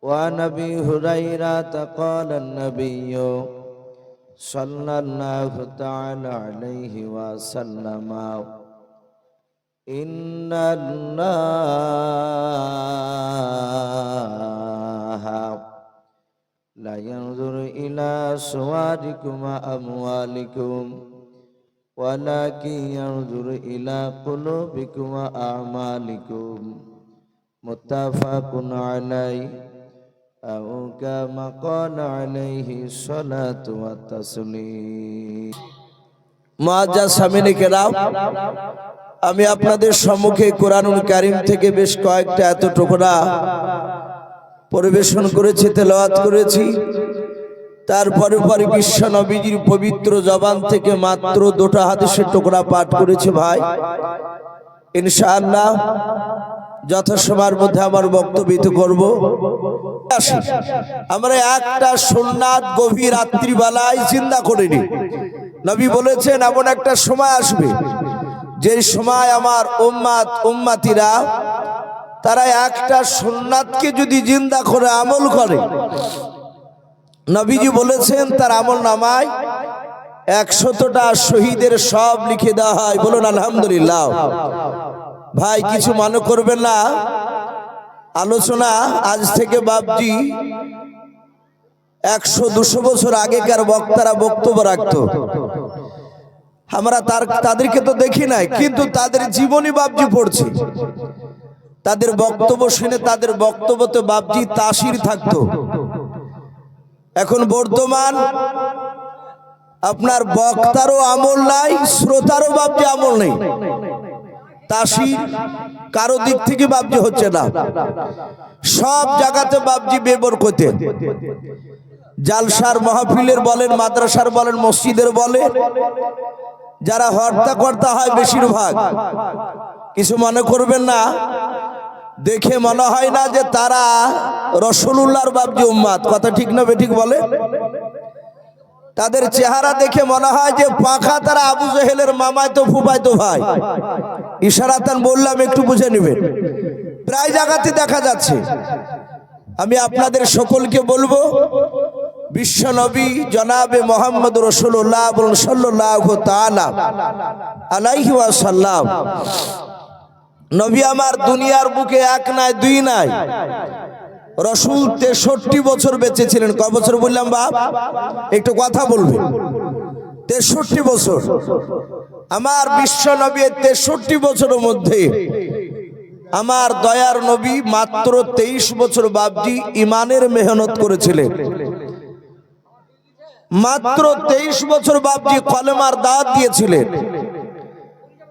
وعن أبي هريرة قال النبي صلى الله تعالى عليه وسلم إن الله لا ينظر إلى صوركم وأموالكم ولكن ينظر إلى قلوبكم وأعمالكم متفق عليه أو كما قال عليه الصلاة والتسليم মুআজ্জাজ সামিনে কেরাম, আমি আপনাদের সম্মুখে কোরআনুল কারীম থেকে বেশ কয়েকটা এত টুকরা পরিবেশন করেছি, তেলাওয়াত করেছি। তারপরে পরে বিশ্ব নবীজির পবিত্র জবান থেকে মাত্র দুটো হাদিসের টুকরা পাঠ করেছি। ভাই, ইনশাআল্লাহ যথাসময়ের মধ্যে আমার বক্তব্য করব। আমরা একটা সুন্নাত গভীর রাত্রিবেলায় চিন্তা করিনি। নবী বলেছেন এমন একটা সময় আসবে যে সময় আমার উম্মাতিরা তারা একটা সুন্নাতকে যদি জিন্দা করে আমল করে, নবীজি বলেছেন তার আমল নামায় 100টা শহীদের সব লিখে দেওয়া হয়। বলুন আলহামদুলিল্লাহ। ভাই, কিছু মনে করবেন না, আলোচনা আজ থেকে বাপজি 100-200 বছর আগেকার বক্তারা বক্তব্য রাখতো। আমরা তাদেরকে তো দেখি নাই, কিন্তু তাদের জীবনী বাপজি পড়ছি। তাদের বক্তব্য শুনে তাদের বক্তব্যতে বাপজি তাসির থাকতো। এখন বর্তমান আপনার বক্তারও আমল নাই, শ্রোতারও বাপজি আমল নেই। তাসির কারো দিক থেকে বাপজি হচ্ছে না। সব জায়গাতে বাপজি বেবরকতে, জালসার মাহফিলের বলেন, মাদ্রাসার বলেন, মসজিদের বলেন, যারা হর্তা কর্তা হয় বেশিরভাগ, কিছু মনে করবেন না, দেখে মনে হয় না যে তারা রাসূলুল্লাহর বাপজি উম্মত। কথা ঠিক না বেঠিক বলে? তাদের চেহারা দেখে মনে হয় যে পাখা তারা আবু জেহেলের মামাতো ফুফাতো ভাই। ইশারাতান বললাম, একটু বুঝে নেবেন। প্রায় জায়গাতে দেখা যাচ্ছে। আমি আপনাদের সকলকে বলবো, বিশ্ব নবী জনাবে মুহাম্মদ রাসূলুল্লাহ সাল্লাল্লাহু তাআলা আলাইহি ওয়াসাল্লাম, নবী আমার দুনিয়ার বুকে এক নাই দুই নাই, রাসূল 63 বছর বেঁচে ছিলেন। কয় বছর বললাম বাপ? একটু কথা বলবে। 63 বছর। আমার বিশ্ব নবী 63 বছরের মধ্যে আমার দয়ার নবী মাত্র 23 বছর বাপজি ইমানের মেহনত করেছিলেন। মাত্র 23 বছর বাপজি কলেমার দাওয়াত দিয়েছিলেন।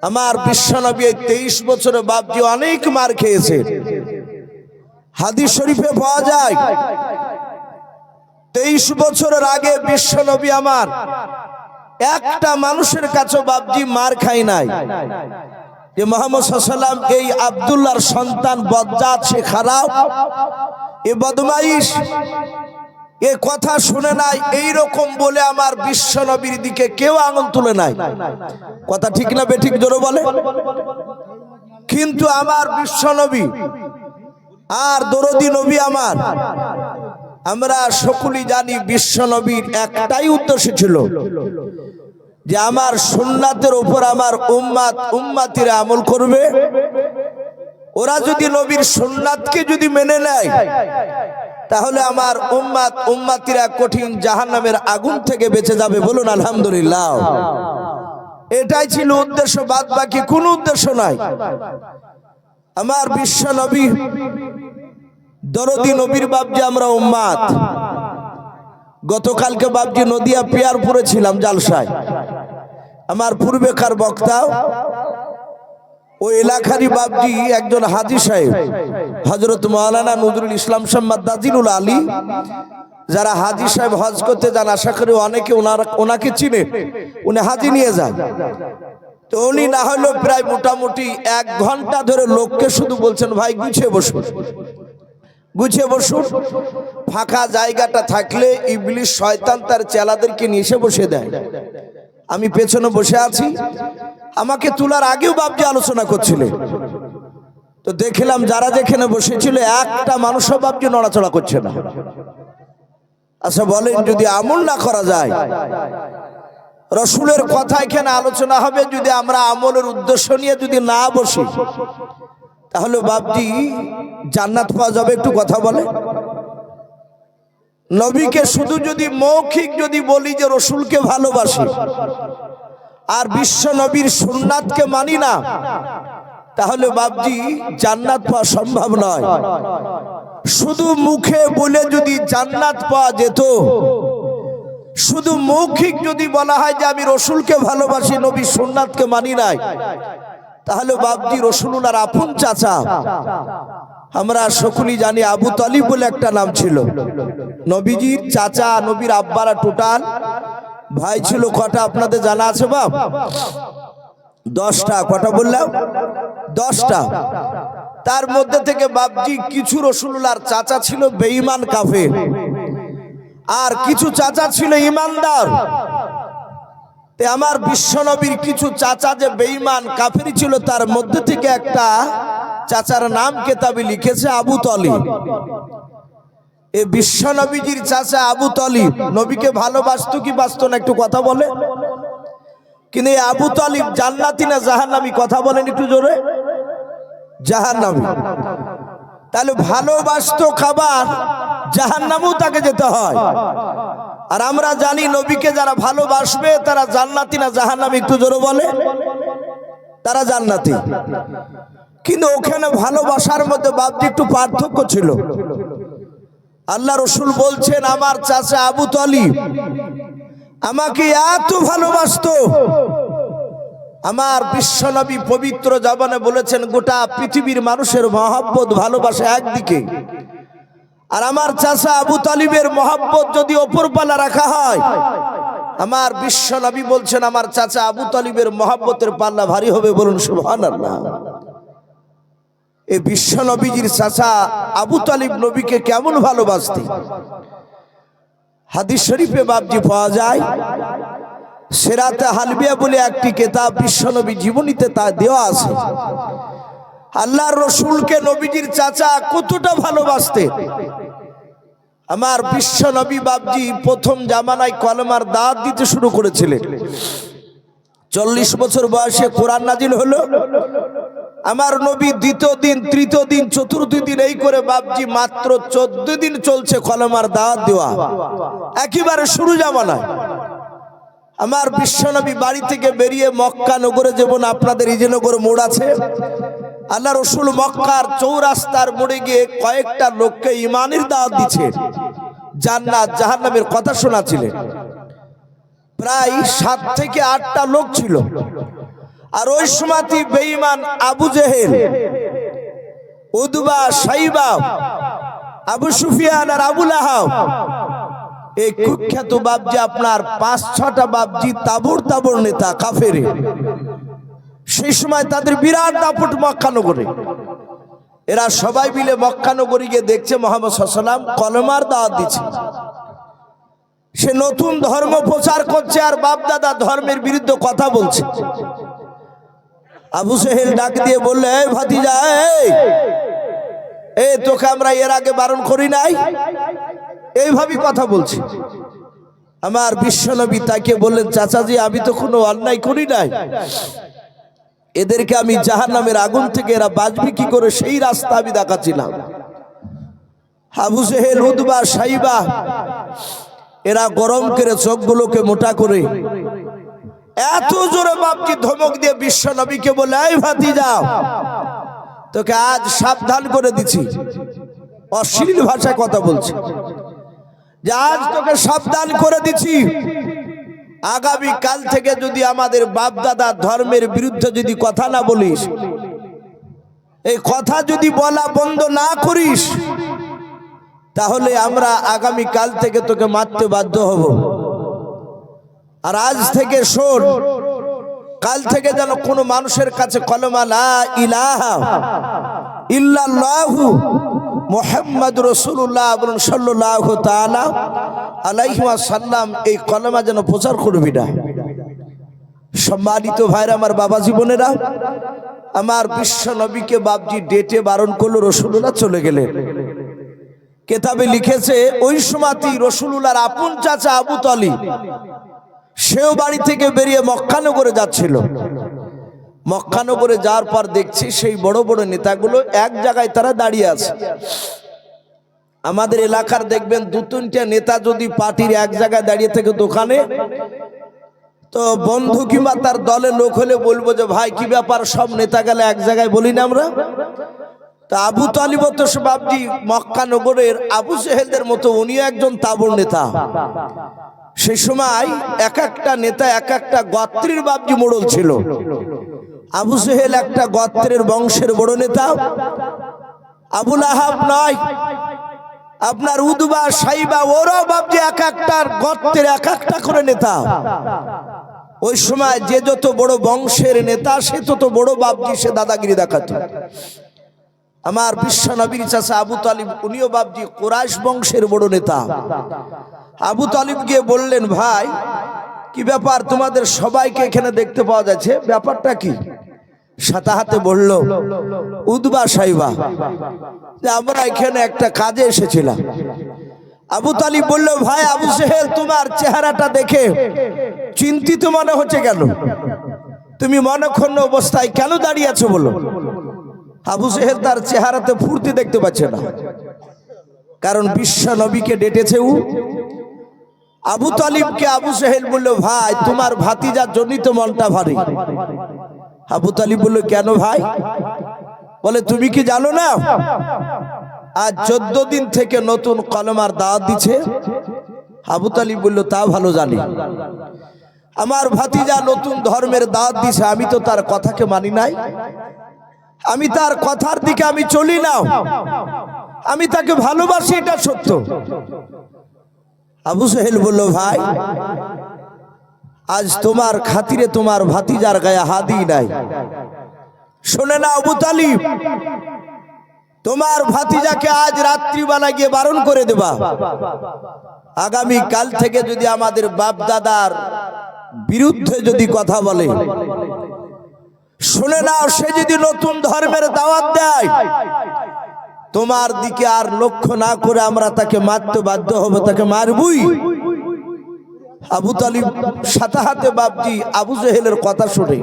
আমার বিশ্ব নবী 23 বছরে বাপজি অনেক মার খেয়েছে। হাদিস শরীফে পাওয়া যায় 23 বছরের আগে বিশ্ব নবী আমার একটা মানুষের কাছে বাপজি মার খাই নাই। যে মুহাম্মদ সাল্লাল্লাহু আলাইহি ওয়াসাল্লাম এই আব্দুল্লাহর সন্তান বজ্জাত, সে খারাপ, এ বদমাইশ, এ কথা শুনে নাই, এইরকম বলে আমার বিশ্ব নবীর দিকে কেউ আঙুল তুলে নাই। কথা ঠিক না বেঠিক জোরে বলে? কিন্তু আমার বিশ্ব নবী আর দরদি নবী আমার, আমরা সকলেই জানি বিশ্ব নবীর একটাই উদ্দেশ্য ছিল যে আমার সুন্নাতের উপর আমার উম্মাতিরা আমল করবে। ওরা যদি নবীর সুন্নাতকে যদি মেনে নেয়, তাহলে আমার উম্মাতিরা কঠিন জাহান্নামের আগুন থেকে বেঁচে যাবে। বলুন আলহামদুলিল্লাহ। এটাই ছিল উদ্দেশ্য, বাদ বাকি কোনো উদ্দেশ্য নাই। আমার বিশ্ব নবী দরদি নবীর বাপজি আমরা উম্মাত। গতকালকে বাপজি নদিয়া পিয়ারপুরে ছিলাম জালসায়। আমার পূর্বেকার বক্তা ওই এলাকারই বাপজি একজন হাজী সাহেব, হযরত মাওলানা নজরুল ইসলাম সাহেব দাজিলুল আলী, যারা হাজী সাহেব হজ করতে যান, আশা করি অনেকে ওনাকে চিনে, উনি হাজী নিয়ে যান। তো উনি না হলেও প্রায় মোটামুটি 1 ঘন্টা ধরে লোককে শুধু বলছেন, ভাই গুছিয়ে বসুন, গুছিয়ে বসুন। ফাঁকা জায়গাটা থাকলে ইবলিস শয়তান তার চেলাদেরকে নিয়ে এসে বসে দেয়। আমি পেছনে বসে আছি, আমাকে তোলার আগেও বাপজি আলোচনা করছিলেন। তো দেখলাম যারা যেখানে বসেছিল একটা মানুষও বাপজি নড়াচড়া করছে না। আচ্ছা বলেন, যদি আমল না করা যায়, রসুলের কথা এখানে আলোচনা হবে, যদি আমরা আমলের উদ্দেশ্য নিয়ে যদি না বসি, তাহলে বাপজি জান্নাত পাওয়া যাবে? একটু কথা বলে। নবীকে শুধু যদি মৌখিক যদি বলি যে রসুলকে ভালোবাসি আর বিশ্ব নবীর সুন্নাতকে মানি না, তাহলে বাপজি জান্নাত পাওয়া সম্ভব নয়। শুধু মুখে বলে যদি জান্নাত পাওয়া যেত, শুধু মৌখিক যদি বলা হয় যে আমি রসুলকে ভালোবাসি, নবী সুন্নাতকে মানি নাই, তাহলে বাপজি রসুলুল্লাহর আপন চাচা, আমরা সকলেই জানি আবু তালিব বলে একটা নাম ছিল, নবীজির চাচা, নবীর আব্বারা টোটাল ভাই ছিল কটা আপনাদের জানা আছে বাপ? 10টা। কটা বললাম? 10টা। তার মধ্যে থেকে বাপজি কিছু রসুলুল্লাহর চাচা ছিল বেঈমান কাফের, আর কিছু চাচা ছিল ইমানদার। তে আমার বিশ্বনবীর কিছু চাচা যে বেঈমান কাফের ছিল, তার মধ্যে থেকে একটা চাচার নাম কেতাবে লিখেছে আবু তালিব। এই বিশ্বনবীজির চাচা আবু তালিব নবীকে ভালোবাসতো কি বাসতো না? একটু কথা বলে। কিন্তু এই আবু তালিব জান্নাতি না জাহান্নামী? কথা বলেন একটু জোরে। জাহান্নামী। তাহলে ভালোবাসতো খাবার, জাহান্নামেও তাকে যেতে হয়। আর আমরা জানি নবীকে যারা ভালোবাসবে তারা জান্নাতি না জাহান্নামী? একটু জোরে বলে। তারা জান্নাতি। কিন্তু ওখানে ভালোবাসার মধ্যে বাপজি একটু পার্থক্য ছিল। আল্লাহ রসুল বলছেন আমার চাচা আবু তালিব আমাকে এত ভালোবাসতো, আমার বিশ্বনবী পবিত্র জবানে বলেছেন গোটা পৃথিবীর মানুষের মহব্বত ভালোবাসা একদিকে, আর আমার চাচা আবু তালিবের মহব্বত যদি ওপরপালা রাখা হয়, আমার বিশ্বনবী বলছেন আমার চাচা আবু তালিবের মহব্বতের পাল্লা ভারী হবে। বলুন সুবহানাল্লাহ। এই বিশ্বনবীজির চাচা আবু তালিব নবীকে কেমন ভালোবাসতেন, হাদিস শরীফে বাপজি পাওয়া যায়। সিরাতে হালবিয়া বলে একটি কিতাব বিশ্বনবী জীবনীতে তা দেওয়া আছে। আল্লাহর রসুলকে নবীজির চাচা কতটা ভালোবাসতেন। আমার বিশ্বনবী বাপজি প্রথম জামানায় কলমার দাওয়াত দিতে শুরু করেছিলেন। 40 বছর বয়সে কোরআন নাজিল হলো। আমার নবী দ্বিতীয় দিন, তৃতীয় দিন, চতুর্থ দিন এই করে বাপজি মাত্র 14 দিন চলছে কলমার দাওয়াত দেওয়া, একেবারে শুরু জামানায়। আমার বিশ্বনবী বাড়ি থেকে বেরিয়ে মক্কা নগরে, যেমন আপনাদের ইজনগর মোড় আছে, আল্লাহ রসুল মক্কার চৌরাস্তার মোড়ে গিয়ে কয়েকটা লোককে ইমানের দাওয়াত দিচ্ছে, জান্নাত জাহান্নামের কথা শোনাচ্ছিলেন। প্রায় 7 থেকে 8টা লোক ছিল। আর ওই সময় বেঈমান আবু জেহেল, উদবা, সাইবা, আবু সুফিয়ান আর আবু লাহাব, এই কুখ্যাত বাপজি আপনার 5-6টা বাপজি তাবর তাবর নেতা কাফের। সেই সময় তাদের বিরাট দাপট মক্কা নগরে। এরা সবাই মিলে মক্কা নগরী গিয়ে দেখছে মুহাম্মদ সাল্লাল্লাহু আলাইহি ওয়াসাল্লাম কলমার দাওয়াত দিচ্ছে। সে নতুন ধর্ম প্রচার করছে আর বাপ দাদা ধর্মের বিরুদ্ধে কথা বলছে। আবু জেহেল ডাক দিয়ে বললে, এই ভাতিজা, এই তোকে আমরা এর আগে বারণ করি নাই? এইভাবে কথা বলছি। আমার বিশ্বনবী তাকে বললেন, চাচাজি আমি তো কোনো অন্যায় করি নাই, এদেরকে আমি জাহান্নামের আগুন থেকে এরা বাঁচবে কি করে সেই রাস্তা আমি দেখাচ্ছিলাম। আবু জেহেল, উতবা, সাইবা এরা গরম করে চোখগুলোকে মোটা করে এত জোরে বাপকে ধমক দিয়ে বিশ্ব নবীকে বলে, এই ভাতিজা তোকে আজ সাবধান করে দিচ্ছি, অশ্লীল ভাষায় কথা বলছে, যে আজ তোকে সাবধান করে দিচ্ছি, আগামী কাল থেকে যদি আমাদের বাপ দাদা ধর্মের বিরুদ্ধে যদি কথা না বলিস, এই কথা যদি বলা বন্ধ না করিস, তাহলে আমরা আগামী কাল থেকে তোকে মারতে বাধ্য হব। আর আজ থেকে শোন, কাল থেকে যেন কোনো মানুষের কাছে কলমা লা ইলাহা ইল্লাল্লাহু মুহাম্মাদুর রাসূলুল্লাহ সাল্লাল্লাহু তাআলা আলাইহি ওয়াসাল্লাম এই কলমা যেন প্রচার করবি না। সম্মানিত ভাইরা, আমার বাবা জীবনেরা, আমার বিশ্ব নবীকে বাপজি ডেটে বারণ করলো, রসুলুল্লাহ চলে গেলেন। কেতাবে লিখেছে ওই সময়তেই রসুলুল্লাহর আপন চাচা আবু তালিব সেও বাড়ি থেকে বেরিয়ে মক্কানগরে যাচ্ছিল। মক্কানগরে যাওয়ার পর দেখছি সেই বড় বড় নেতাগুলো এক জায়গায় তারা দাঁড়িয়ে আছে। আমাদের এলাকার দেখবেন দু তিনটা নেতা যদি পার্টির এক জায়গায় দাঁড়িয়ে থেকে দোকানে, তো বন্ধু কিংবা তার দলের লোক হলে বলবো যে ভাই কি ব্যাপার, সব নেতা গেলে এক জায়গায় বলি না আমরা। তা আবু তালিব তো বাপজি মক্কানগরের আবু জেহেলদের মতো উনিও একজন তাবর নেতা। সেই সময় এক একটা নেতা এক একটা গোত্রের বাপজি মোড়ল ছিল। আবু জেহেল একটা গোত্রের বংশের বড় নেতা। আবু লাহাব নয়, আপনার উদবা সাইবা ওরা বাপজি এক একটা গোত্রের এক একটা করে নেতা। ওই সময় যে যত বড় বংশের নেতা সে তত বড় বাপজি সে দাদাগিরি দেখাতো। আমার বিশ্ব নবীর চাচা আবু তালিব উনিও বাপজি কুরাইশ বংশের বড় নেতা। আবু তালিব গিয়ে বললেন, ভাই কি ব্যাপার, তোমাদের সবাইকে এখানে দেখতে পাওয়া যাচ্ছে, ব্যাপারটা কি? সাথে হাতে বলল উদবা সাইবা যে আমরা এখানে একটা কাজে এসেছিলাম। আবু তালিব বলল, ভাই আবু জেহেল তোমার চেহারাটা দেখে চিন্তিত মনে হচ্ছে কেন? তুমি মনক্ষুণ্ণ অবস্থায় কেন দাঁড়িয়ে আছো বলো? আবু জেহেল তার চেহারাতে ফুর্তি দেখতে পাচ্ছে না, কারণ বিশ্ব নবীকে ডেটেছে ও। আবু তালিবকে আবু জেহেল বলল, ভাই তোমার ভাতিজার জন্যই তো মনটা ভারী। আবু তালিব বলল, কেন ভাই? বলে তুমি কি জানো না আজ 14 দিন থেকে নতুন কলমার দাওয়াত দিচ্ছে? আবু তালিব বলল, তা ভালো জানি। আমার ভাতিজা নতুন ধর্মের দাওয়াত দিছে, আমি তো তার কথাকে মানি নাই, আমি তার কথার দিকে আমি চলি না, আমি তাকে ভালোবাসি, এটা সত্য। আবু জেহেল বলল, ভাই আজ তোমার খাতিরে তোমার ভাতিজার গায়ে হাদি নাই। শোনে না আবু তালিব, তোমার ভাতিজাকে আজ রাত্রিবেলা গিয়ে বারণ করে দেবা, আগামী কাল থেকে যদি আমাদের বাপ দাদার বিরুদ্ধে যদি কথা বলে, শুনে নাও, সে যদি নতুন ধর্মের দাওয়াত দেয় তোমার দিকে আর লক্ষ্য না করে আমরা তাকে মারতে বাধ্য হব, তাকে মারবই। আবু তালিব সাথে হাতে বাপজি আবু জেহেলের কথা শুনে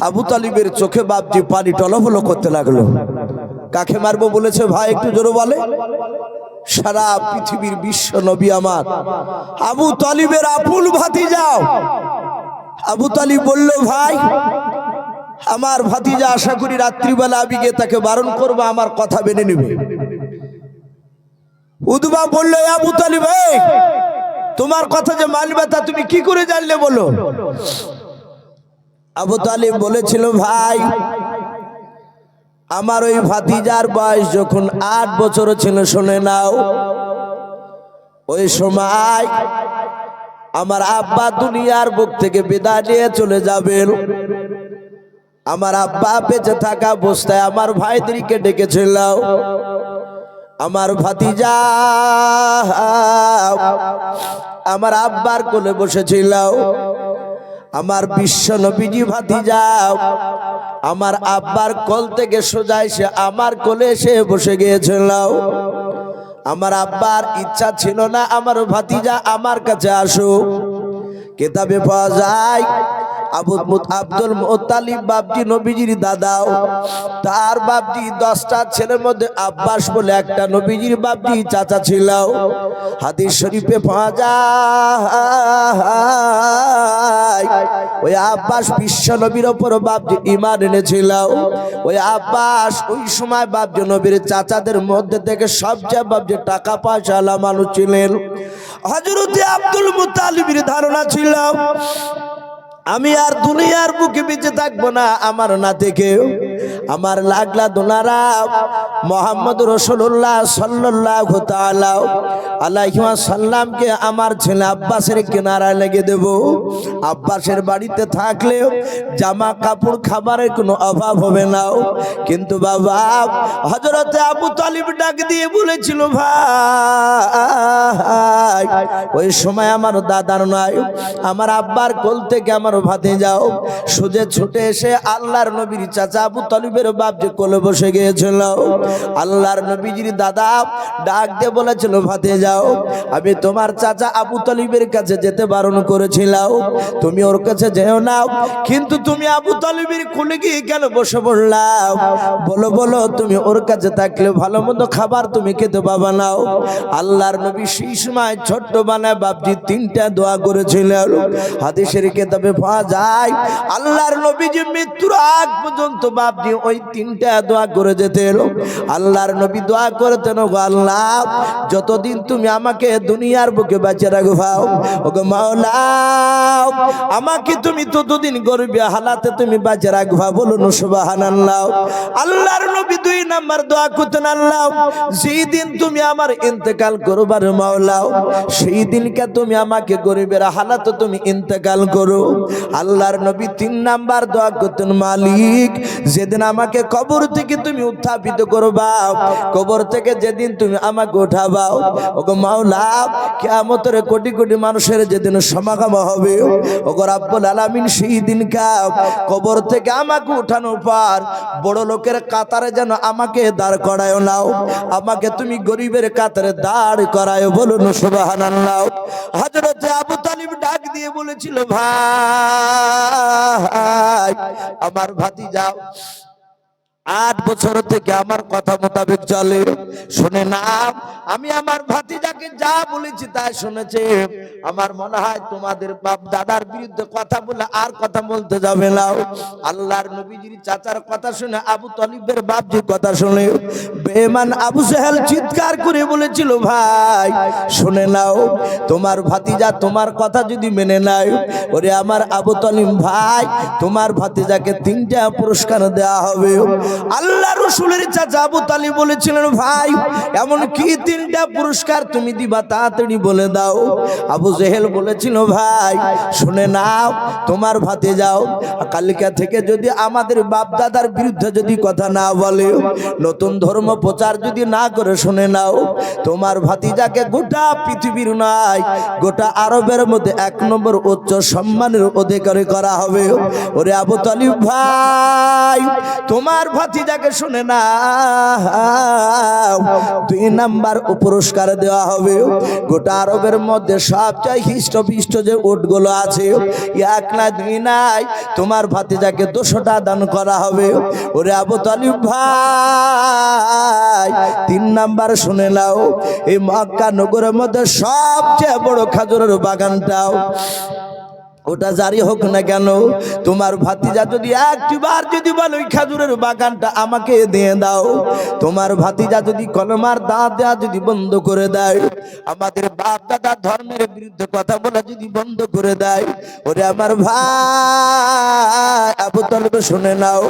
আবু তালিবের চোখে বাপজি পানি টলমল করতে লাগলো। কাকে মারবো বলেছে ভাই একটু জোরে বলে? সারা পৃথিবীর বিশ্ব নবী আমার আবু তালিবের আপুল ভাতিজা। আবু তালিব বলল, ভাই আমার ভাতিজা আশা করি রাত্রিবেলা আমি গিয়ে তাকে বারণ করবো, আমার কথা মেনে নেবে। উদবা বলল, আবু তালিব তোমার কথা যে মানবে তা তুমি কি করে জানলে বলো? আবু তালিব বলেছিল, ভাই আমার ওই ভাতিজার বয়স যখন 8 বছর ছিল, শুনে নাও, ওই সময় আমার আব্বা দুনিয়ার বুক থেকে বিদায় নিয়ে চলে যাবেন। আমার আব্বা বেঁচে থাকা অবস্থায় আমার ভাইদেরকে ডেকেছিল, আমার ভাতিজা আমার আব্বার কোলে বসেছিল। আমার বিশ্ব নবীজি ভাতিজা আমার আব্বার কোল থেকে সোজা এসে আমার কোলে এসে বসে গিয়েছিল। আমার আব্বার ইচ্ছা ছিল না আমার ভাতিজা আমার কাছে আসুক। কিতাবে পাওয়া যায় আব্দুল মুত্তালিব বাপজি নবীজির দাদাও, তার বাপজি 10টা ছেলের মধ্যে আব্বাস বলে একটা নবীজির বাপজি চাচা ছিল। হাদিস শরীফে পাওয়া যায় ওই আব্বাস বিশ্ব নবীর ওপর বাপজি ঈমান এনেছিল। ওই আব্বাস ওই সময় বাপজি নবীর চাচাদের মধ্যে থেকে সবচেয়ে বাপজি টাকা পয়সাওয়ালা মানুষ ছিলেন। হযরতে আব্দুল মুত্তালিবের ধারণা ছিল আমি আর দুনিয়ার বুকে বেঁচে থাকবো না, আমার না থেকে আমার লাগলা দোনারা মোহাম্মদ রাসূলুল্লাহ সাল্লাল্লাহু তাআলা আলাইহি ওয়াসাল্লামকে আমার ছেলে আব্বাসের কিনারায় লেগে দেব। আব্বাসের বাড়িতে থাকলে জামা কাপড় খাবারের কোনো অভাব হবে না। কিন্তু বাবা হযরতে আবু তালিব ডাক দিয়ে বলেছিল, ভাই ওই সময় আমার দাদার নয়, আমার আব্বার কোল থেকে আমার ভাতিজাও সোজা ছুটে এসে আল্লাহর নবীর চাচা আবু তালিবের বাপ যে কোলে বসে গিয়েছিল। আল্লাহর নবীজির দাদা ডাক দিয়ে বলেছিল, ভাতিজাও আমি তোমার চাচা আবু তালিবের কাছে যেতে বারণ করেছিলাম, তুমি ওর কাছে যেও না, কিন্তু তুমি আবু তালিবের কোলে গিয়ে কেন বসে পড়লাম? বলো বলো, তুমি ওর কাছে থাকলে ভালো মন্দ খাবার তুমি খেতে পাবা না। আল্লাহর নবী সেই সময় ছোট্ট বানায় বাপজি তিনটা দোয়া করেছিলেন। হাদিসের কিতাবে পাওয়া যায় আল্লাহর নবী যে মৃত্যুর আগ পর্যন্ত বাপজি ওই তিনটা দোয়া করে যেতেন। আল্লাহর নবী দোয়া করতেন, গো আল্লাহ যতদিন তুমি আমাকে দুনিয়ার বুকে বেঁচে রাখবাও, ওগো মাওলা আমাকে তুমি ততদিন গরিব হালাতে তুমি বেঁচে রাখবা। বলুন সুবহানাল্লাহ। আল্লাহর নবী দুই নাম্বার দোয়া করতেন, আল্লাহ যেই দিন তুমি আমার ইন্তেকাল করবার মাওলা সেই দিনকে তুমি আমাকে গরিবের হালাতে তুমি ইন্তেকাল করো। আল্লাহর নবী তিন নাম্বার দোয়া করতেন, মালিক যেদিন আমাকে কবর থেকে তুমি উত্থাপিত করবা, কবর থেকে যেদিন তুমি আমাকে উঠাবাও, ওগো মাওলা কিয়ামতের কোটি কোটি মানুষের যেদিন সমাগম হবে, ওগো রাব্বুল আলামিন সেই দিনকা কবর থেকে আমাকে উঠানোর পর বড় লোকের কাতারে যেন আমাকে দাঁড় করায় নাও, আমাকে তুমি গরিবের কাতারে দাঁড় করায়। বলুন সুবহানাল্লাহ। হযরত আবু তালিব ডাক দিয়ে বলেছিল, ভাই আমার ভাতিজা 8 বছর থেকে আমার কথা মোতাবেক চলে, শুনে না আমি আমার ভাতিজাকে যা বলেছি তাই শুনেছে। আমার মনে হয় তোমাদের বাপ দাদার বিরুদ্ধে কথা বলে আর কথা বলতে যাবে না। আল্লাহর নবীজির চাচার কথা শুনে আবু তালিবের বাপজির কথা শুনে বেঈমান আবু জেহেল চিৎকার করে বলেছিল, ভাই শুনে নাও তোমার ভাতিজা তোমার কথা যদি মেনে নেয়, ওরে আমার আবু তালিব ভাই তোমার ভাতিজাকে 3টা পুরস্কার দেওয়া হবে। আল্লাহ রাসূলের চাচা আবু তালিব বলেছিলেন, ভাই এমন কি 3টা পুরস্কার তুমি দিবা তাড়াতাড়ি বলে দাও। আবু জেহেল বলেছিল, ভাই শুনে নাও তোমার ভাতিজাও কালকে থেকে যদি আমাদের বাপ দাদার বিরুদ্ধে যদি কথা না বলে, নতুন ধর্ম প্রচার যদি না করে, শুনে নাও তোমার ভাতিজাকে গোটা পৃথিবীর নয় গোটা আরবের মধ্যে 1 নম্বর উচ্চ সম্মানের অধিকারী করা হবে। ওরে আবু তালিব ভাই তোমার ভাতিজাকে শুনে না 2 নাম্বার পুরস্কার দেওয়া হবে। গোটা আরবের মধ্যে সবচেয়ে হিষ্টপিষ্ট যে উটগুলো আছে 1 না 2 নাই, তোমার ভাতিজাকে 200টা দান করা হবে। ওরে আবু তালিব ভাই 3 নাম্বার শুনে নাও, এই মক্কা নগরের মধ্যে সবচেয়ে বড় খেজুরের বাগানটাও ওটা জারি হোক না কেন, তোমার ভাতিজা যদি একবার যদি বলে ওই খেজুরের বাগানটা আমাকে দিয়ে দাও, তোমার ভাতিজা যদি কলমার দাঁত দেওয়া যদি বন্ধ করে দেয়, আমাদের বাপ দাদা ধর্মের বিরুদ্ধে কথা বলা যদি বন্ধ করে দেয়, ওরে আমার ভাই আবু তালিব শুনে নাও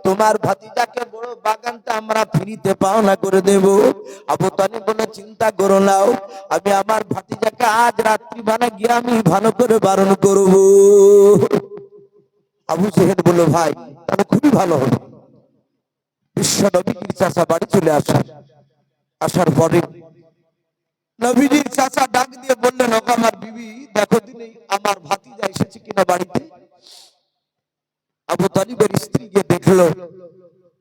তোমার ভাতিজাকে বড় বাগানটা আমরা ফ্রিতে পাওনা করে দেব। আবু তালিব বলে, চিন্তা করো নাও, আমি আমার ভাতিজাকে আজ রাত্রি বানা গিয়ে আমি ভালো করে বারণ করব। আবু জেহেল বলল, ভাই তাহলে খুবই ভালো হবে। বিশ্ব নবীজির চাচা বাড়ি চলে আসার পরে নবীজির চাচা ডাক দিয়ে বললেন, ওগো আমার বিবি দেখো দিনে আমার ভাতিজা এসেছে কিনা বাড়িতে। আবু তালিবের স্ত্রী গিয়ে দেখলো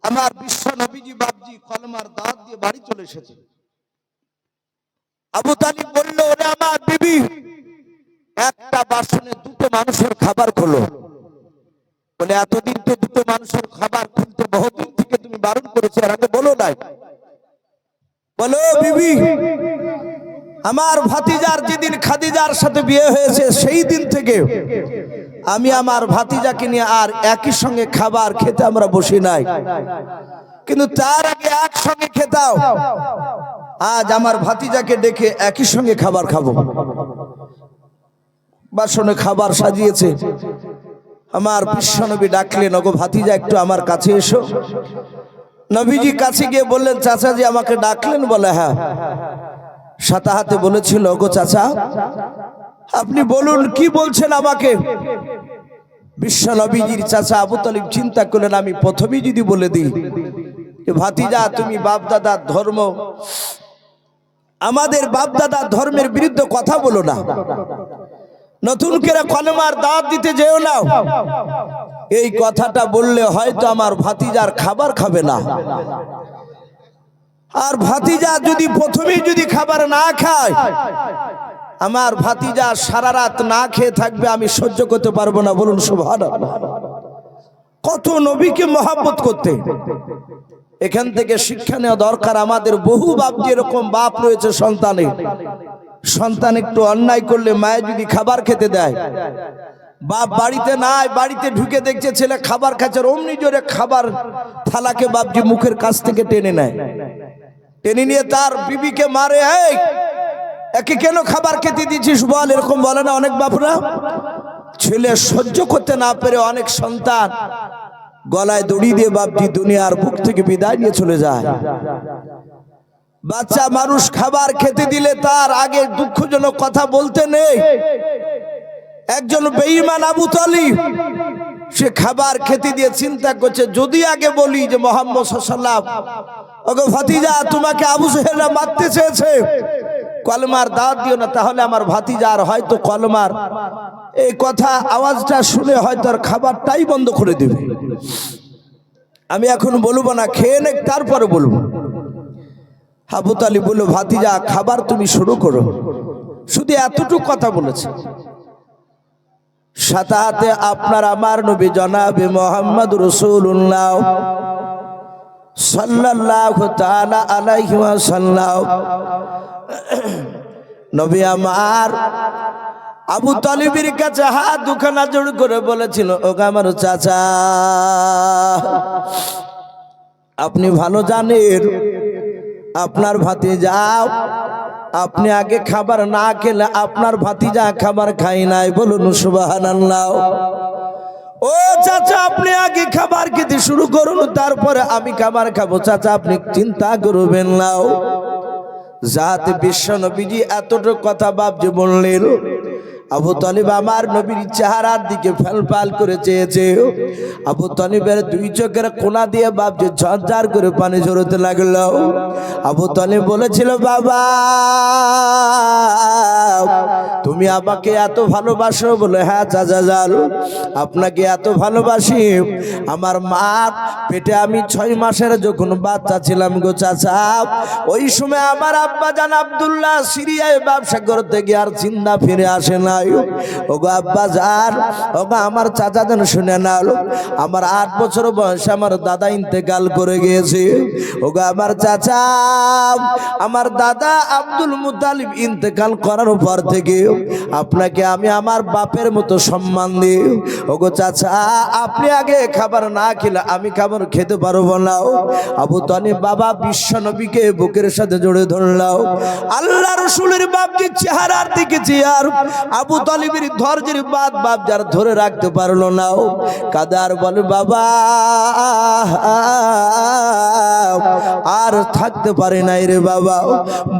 আমার বিশ্ব নবীজি বাপজি কলমার দাঁত দিয়ে বাড়ি চলে এসেছে। আবু তালিব বলল, ওরে আমার বিবি একটা বাসনে 2টো মানুষের খাবার খোলো। বলে, এতদিন তো 2টো মানুষের খাবার খুলতে বহুদিন থেকে তুমি বারণ করেছো, আর আগে বলো নাই। বলো বিবি আমার ভাতিজার যেদিন খাদিজার সাথে বিয়ে হয়েছে সেই দিন থেকে আমি আমার ভাতিজাকে নিয়ে আর একই সঙ্গে খাবার খেতে আমরা বসি নাই, কিন্তু তার আগে একসঙ্গে খেতাও। আজ আমার ভাতিজাকে ডেকে একই সঙ্গে খাবার খাবো। বাসনে খাবার সাজিয়েছে, আমার বিশ্বনবী ডাকলেন, ওগো ভাতিজা একটু আমার কাছে এসো। নবীজি কাছে গিয়ে বললেন, চাচাজি আমাকে ডাকলেন? বলে হ্যাঁ। সাথে হাতে বলেছিল, ওগো চাচা আপনি বলুন কি বলছেন আমাকে। বিশ্বনবীজির চাচা আবু তালিব চিন্তা করলেন, আমি প্রথমেই যদি বলে দিই ভাতিজা তুমি বাপ দাদার ধর্ম, আমাদের বাপ দাদার ধর্মের বিরুদ্ধে কথা বলো না, নতুন করে কলেমার দাওয়াত দিতে যেও না, এই কথাটা বললে হয়তো আমার ভাতিজার খাবার খাবে না। আর ভাতিজা যদি প্রথমেই যদি খাবার না খায়, আমার ভাতিজা সারা রাত না খেয়ে থাকবে, আমি সহ্য করতে পারবো না। বলুন সুবহানাল্লাহ। কত নবীকে মহব্বত করতে। এখান থেকে শিক্ষা নেওয়া দরকার। আমাদের বহু বাপ যেরকম বাপ রয়েছে, সন্তান একটু অন্যায় করলে মায়ে যদি খাবার খেতে দেয়, বাপ বাড়িতে নাই, বাড়িতে ঢুকে দেখছে ছেলে খাবার খাচ্ছে, অমনি জোরে খাবার থালাকে বাপজি মুখের কাছ থেকে টেনে নেয়, টেনে নিয়ে তার বিবিকে মারে, এই একে কেন খাবার খেতে দিচ্ছিস বল, এরকম বলে না অনেক বাপরা। ছেলে সহ্য করতে না পেরে অনেক সন্তান গলায় দড়ি দিয়ে বাপজি দুনিয়ার বুক থেকে বিদায় নিয়ে চলে যায়। বাচ্চা মানুষ খাবার খেতে দিলে তার আগে দুঃখজনক কথা বলতে নেই। একজন বেঈমান আবু তালিব, সে খাবার খেতে দিয়ে চিন্তা করছে, যদি আগে বলি যে মুহাম্মদ সাল্লাল্লাহু আলাইহি ওয়াসাল্লাম, ওগো ভাতিজা তোমাকে আবু জেহেল মারতে চেয়েছে, কলমার দাওয়াত দিও না, তাহলে আমার ভাতিজার হয়তো কলমার এই কথা আওয়াজটা শুনে হয়তো আর খাবারটাই বন্ধ করে দেবে। আমি এখন বলবো না, খেয়ে নে তারপরে বলবো। আবু তালিব বলল, ভাতিজা খাবার তুমি শুরু করো। শুধু এতটুকু কথা বলেছে। সাথে হাতে আপনার আমার নবী জনাবে মুহাম্মদ রাসূলুল্লাহ সাল্লাল্লাহু তাআলা আলাইহি ওয়াসাল্লাম, নবী আমার আবু তালিবের কাছে হাত দুখানা জোড় করে বলেছিল, ওগো আমার চাচা, আপনি ভালো জানেন আপনার ভাতিজা, আপনি আগে খাবার না খেলে আপনার ভাতিজা খাবার খাই নাই। বলুন সুবহানাল্লাহ। ও চাচা আপনি আগে খাবার খেতে শুরু করুন, তারপরে আমি খাবার খাবো। চাচা আপনি চিন্তা করবেন না। যাতে বিশ্ব নবীজি এতটুকু কথা বাপজি বললেন, আবু তালিব আমার নবীর চেহারার দিকে ফেলফাল করে চেয়েছে। আবু তালিবের দুই চোখের কোনা দিয়ে বাপজি ঝরঝর করে পানি ঝরতে লাগলো। আবু তালিব বলেছিল, বাবা তুমি আমাকে এত ভালোবাসো? বলে হ্যাঁ চাচা জান, আপনাকে এত ভালোবাসি। আমার মা পেটে আমি 6 মাসের যখন বাচ্চা ছিলাম গো চাচা, ওই সময় আমার আব্বা জান আব্দুল্লাহ সিরিয়ায় ব্যবসা করতে গিয়ে আর চিন্তা ফিরে আসে নাই। ওগো আব্বা জান, ওগো আমার চাচা জান শুনে নাও, আমার 8 বছর বয়সে আমার দাদা ইন্তেকাল করে গিয়েছে। ওগো আমার চাচা, আমার দাদা আব্দুল মুতালিব ইন্তেকাল করার পর থেকে আপনাকে আমি আমার বাপের মতো সম্মান দিই। ওগো চাচা আপনি আগে খাবার না খেলে আমি খাবার খেতে পারবো না। আবু তালিব বাবা বিশ্ব নবীকে বুকের সাথে জড়ে ধরলাম। আল্লাহ রাসূলের বাপজি চেহারার দিকে চেয়ার আবু তালিবের ধৈর্যের বাদ বাপ যার ধরে রাখতে পারলো না, কাদার বলে, বাবা আর থাকতে পারে নাই রে বাবা,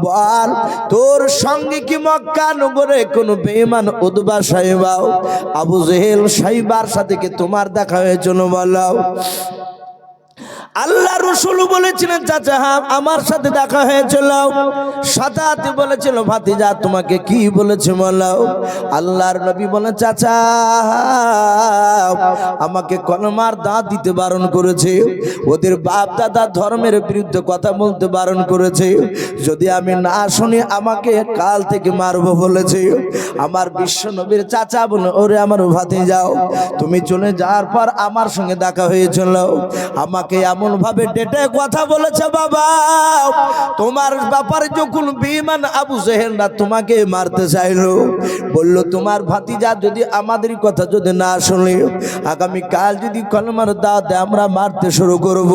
বল তোর সঙ্গে কি মক্কা নগরে কোন বেঈমান উতবা সাহেবা আবু জেহেল সাহেবার সাথে কি তোমার দেখা হয়েছিল? বলো। আল্লাহ রাসূল বলেছিলেন, চাচা হ্যাঁ আমার সাথে দেখা হয়েছিল। সাথে বলেছিল, ভাতিজা তোমাকে কি বলেছে বলো। আল্লাহর নবী বলেন, চাচা আমাকে কলমার দাঁত দিতে বারণ করেছে, ওদের বাপ দাদা ধর্মের বিরুদ্ধে কথা বলতে বারণ করেছে, যদি আমি না শুনি আমাকে কাল থেকে মারবো বলেছে। আমার বিশ্ব নবীর চাচা বলে, ওরে আমার ভাতিজাও, তুমি চলে যাওয়ার পর আমার সঙ্গে দেখা হয়েছিল, আমাকে এমন ভাবে ডেটে কথা বলেছে, বাবা তোমার ব্যাপারে যখন বেঈমান আবু জেহেলরা তোমাকে মারতে চাইলো, বলল তোমার ভাতিজা যদি আমাদের কথা যদি না শুনে আগামী কাল যদি কলমার দাওয়াত দেয় আমরা মারতে শুরু করব।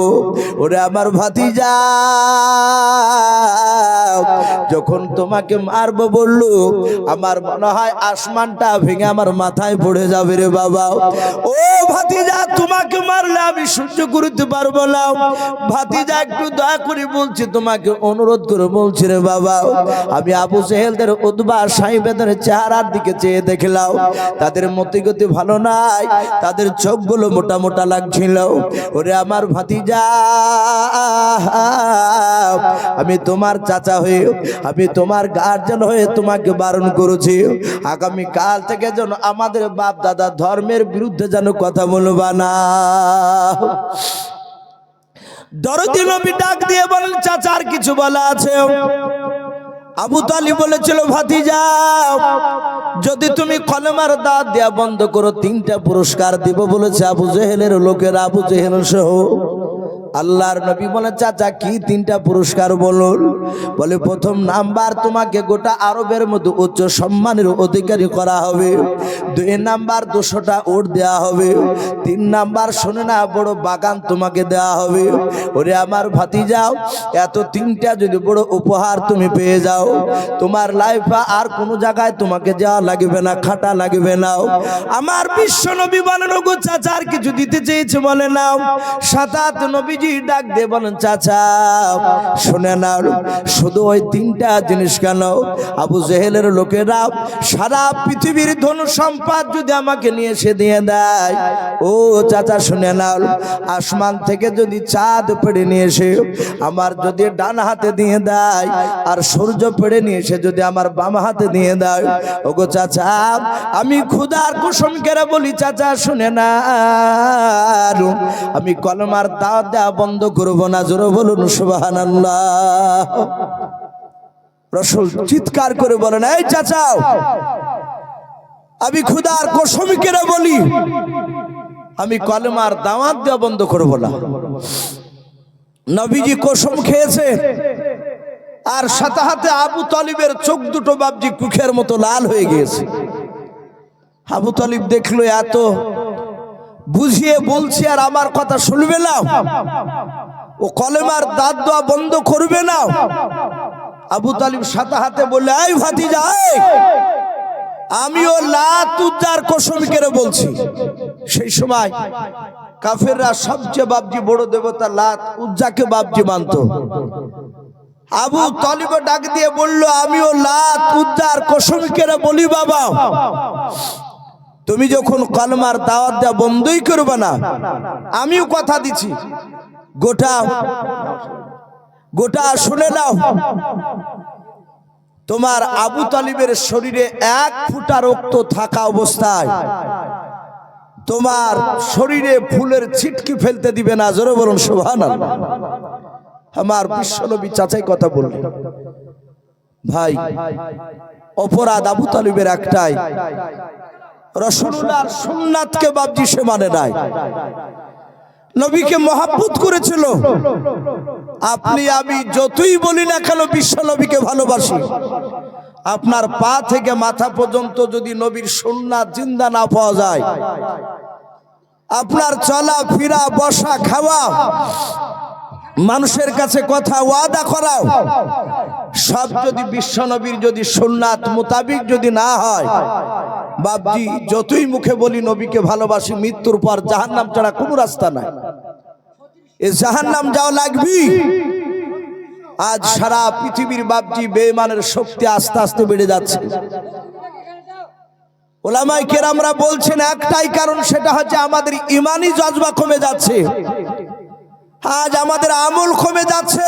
ওরে আমার ভাতিজা যখন তোমাকে মারবো বললো, আমার মনে হয় আসমানটা ভেঙে আমার মাথায় পড়ে যাবে রে বাবা। ও ভাতিজা, তোমাকে মারলে আমি সহ্য করতে পারবো না। ভাতিজা একটু দয়া করে বলছি, তোমাকে অনুরোধ করে বলছি রে বাবা, আমি আবু জেহেলদের উতবা সাইবেদের চেহারার দিকে চেয়ে দেখলাম, তাদের মতিগতি ভালো নাই, তাদের চোখগুলো মোটা মোটা লাগছিল। ওরে আমার ভাতিজা, আমি তোমার চাচা হয়ে, আমি তোমার গার্জেন হয়ে তোমাকে বারণ করেছি, আগামী কাল থেকে যেন আমাদের বাপ দাদা ধর্মের বিরুদ্ধে যেন কথা বলবা না। দরদি নবী ডাক দিয়ে বলেন, চাচার কিছু বলা আছে? আবু তালিব বলেছিল, ভাতিজা যদি তুমি কলেমার দাওয়াত দেয়া বন্ধ করো, 3টা পুরস্কার দিব বলেছে আবু জেহেলের লোকেরা, আবু জেহেল সহ। আল্লাহর নবী বলে, চাচা কি 3টা পুরস্কার বলুন? বলে, প্রথম নাম্বার, তোমাকে গোটা আরবের মধ্যে উচ্চ সম্মানের অধিকারী করা হবে। 2 নাম্বার, 200টা উট দেওয়া হবে। 3 নাম্বার, শোনে না, বড় বাগান তোমাকে দেওয়া হবে। ওরে আমার ভাতিজাও, এত 3টা যদি বড় উপহার তুমি পেয়ে যাও, তোমার লাইফে আর কোনো জায়গায় তোমাকে যাওয়া লাগবে না, খাটা লাগবে না। আমার বিশ্ব নবী বলেন, ওগো চাচা আর কিছু দিতে চেয়েছে? বলে, নাও। 7 নবী ডাক দিয়ে বলেন, চাচা শুনে না, শুধু ওই 3টা জিনিস কেন, আবু জেহেলের লোকেরা সারা পৃথিবীর ধন সম্পদ যদি আমাকে নিয়ে এসে দিয়ে দেয়, ও চাচা শুনে না, আসমান থেকে যদি চাঁদ পেড়ে নিয়ে এসে আমার যদি ডান হাতে দিয়ে দেয়, আর সূর্য পেড়ে নিয়ে এসে যদি আমার বাম হাতে দিয়ে দেয়, ওগো চাচা আমি খোদার কসম করে বলি, চাচা শুনে না, আমি কলমার দাওয়াত দেওয়া বন্ধ করব না। জোরে বলুন সুবহানাল্লাহ। রাসূল চিৎকার করে বলেন, এই চাচা আমি খোদার কসম করে বলি, আমি কলমার দাওয়াত দেওয়া বন্ধ করব না। নবীজি কসম খেয়েছে, আর সাথে সাথে আবু তালিবের চোখ দুটো বাপজি কুখের মতো লাল হয়ে গিয়েছে। আবু তালিব দেখলো এত বুঝিয়ে বলছি আর আমার কথা শুনবে না, ও কলেমার দাঁত দেওয়া বন্ধ করবে না। আবু তালিব সাথে হাতে বললে, এই ভাতিজা, আমিও লাত উজ্জার কসম করে বলছি। সেই সময় কাফেররা সবচেয়ে বাপজি বড় দেবতা লাত উজ্জাকে বাপজি মানত। আবু তালিব ডাক দিয়ে বলল, আমিও লাত উজ্জার কসম করে বলি, বাবা তুমি যখন কলমার দাওয়াত দেওয়া বন্ধই করবে না, আমিও কথা দিচ্ছি, গোটা গোটা শুনে নাও, তোমার আবু তালিবের শরীরে 1 ফোঁটা রক্ত থাকা অবস্থায় তোমার শরীরে ফুলের ছিটকি ফেলতে দিবে না। জোরে বলুন সুবহানাল্লাহ। আমার বিশ্বনবী চাচাই কথা বললেন, ভাই অপরাধ আবু তালিবের একটাই, রাসূলুল্লাহর সুন্নাতকে বাপজি সে মানে নাই, নবীকে মহব্বত করেছিল। আপনি আমি যতই বলি না কেন বিশ্ব নবীকে ভালোবাসি, আপনার পা থেকে মাথা পর্যন্ত যদি নবীর সুন্নাত জিন্দা না পাওয়া যায়, আপনার চলা ফিরা বসা খাওয়া মানুষের কাছে কথা ওয়াদা করাও সব যদি বিশ্ব নবীর যদি সুন্নাত মোতাবিক যদি না হয়, বাপজি যতই মুখে বলি নবীকে ভালোবাসি, মৃত্যুর পর জাহান্নাম ছাড়া কোনো রাস্তা নাই। এই জাহান্নাম যাওয়া লাগবে। আজ সারা পৃথিবীর বাপজি বেঈমানের শক্তি আস্তে আস্তে বেড়ে যাচ্ছে। ওলামায়ে কেরামরা বলছেন একটাই কারণ, সেটা হচ্ছে আমাদের ঈমানি জজবা কমে যাচ্ছে, আজ আমাদের আমল কমে যাচ্ছে,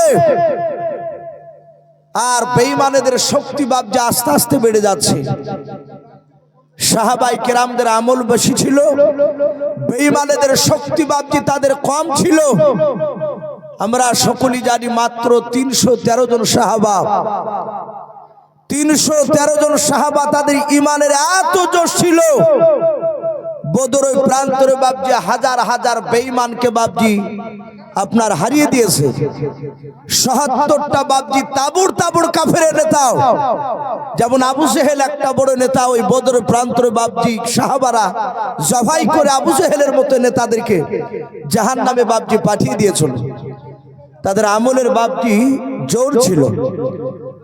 আর বেঈমানদের শক্তি বাপজি আস্তে আস্তে বেড়ে যাচ্ছে। সাহাবায়ে কেরামদের আমল বেশি ছিল, বেঈমানদের শক্তি বাপজি তাদের কম ছিল। আমরা সকলেই জানি মাত্র 313 জন সাহাবা, 313 জন সাহাবা, তাদের ঈমানের এত জোশ ছিল, বদরের প্রান্তরে বাপজি হাজার হাজার বেঈমানকে বাপজি আপনার হারিয়ে দিয়েছে। ৭৭টা বাপজি তাবুর তাবুর কাফেরের নেতা, যেমন আবু জেহেল একটা বড় নেতা, ওই বদরের প্রান্তরে বাপজি সাহাবারা জবাই করে আবু জেহেলের মতো নেতাদেরকে জাহান্নামে বাপজি পাঠিয়ে দিয়েছিল। তাদের আমলের বাপজি জোর ছিল।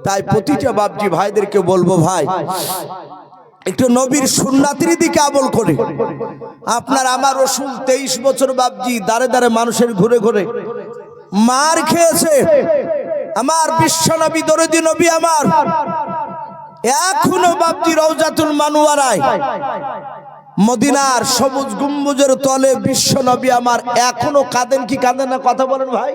তাই প্রতিটা বাপজি ভাইদেরকে বলবো, ভাই একটু নবীর সুন্নাতের দিকে আমল করে। আপনার আমার রসুল 23 বছর বাপজি দাঁড়ে দাঁড়ে মানুষের ঘুরে ঘুরে মার খেয়েছে। আমার বিশ্ব নবী দরদি নবী আমার এখনো বাপজি রওজাতুল মানওয়ারায় মদিনার সবুজ গম্বুজের তলে বিশ্ব নবী আমার এখনো কাঁদেন কি কাঁদেন না? কথা বলেন ভাই।